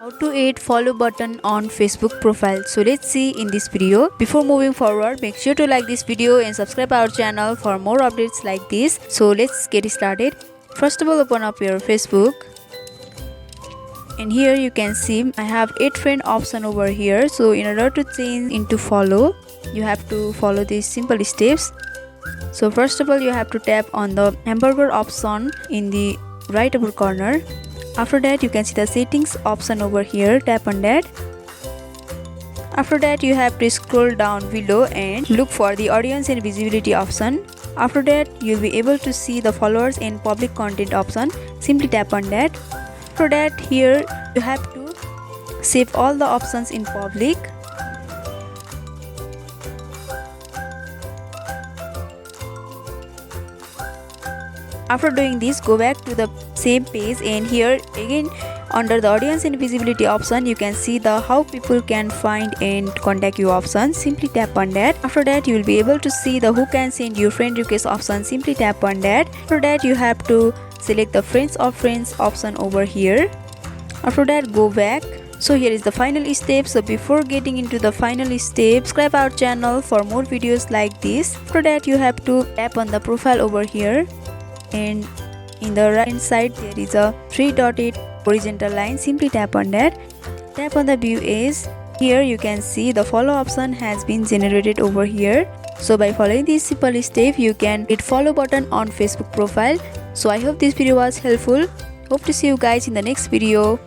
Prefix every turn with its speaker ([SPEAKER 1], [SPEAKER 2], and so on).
[SPEAKER 1] How to add follow button on Facebook profile. So let's see in this video. Before moving forward, make sure to like this video and subscribe our channel for more updates like this. So let's get started. First of all, open up your Facebook. And here you can see I have add friend option over here. So in order to change into follow, you have to follow these simple steps. So first of all, you have to tap on the hamburger option in the right upper corner. After that, you can see the settings option over here. Tap on that. After that, you have to scroll down below and look for the audience and visibility option. After that, you'll be able to see the followers and public content option. Simply tap on that. After that, here you have to save all the options in public. After doing this, go back to the same page, and here again under the audience and visibility option, you can see the how people can find and contact you option. Simply tap on that. After that, you will be able to see the who can send you friend request option. Simply tap on that. After that, you have to select the friends of friends option over here. After that, go back. So here is the final step. So before getting into the final step, subscribe our channel for more videos like this. After that, you have to tap on the profile over here, and in the right hand side there is a 3-dotted horizontal line. Simply tap on that. Tap on the view as. Here you can see the follow option has been generated over here. So by following this simple step, you can hit follow button on Facebook profile. So I hope this video was helpful. Hope to see you guys in the next video.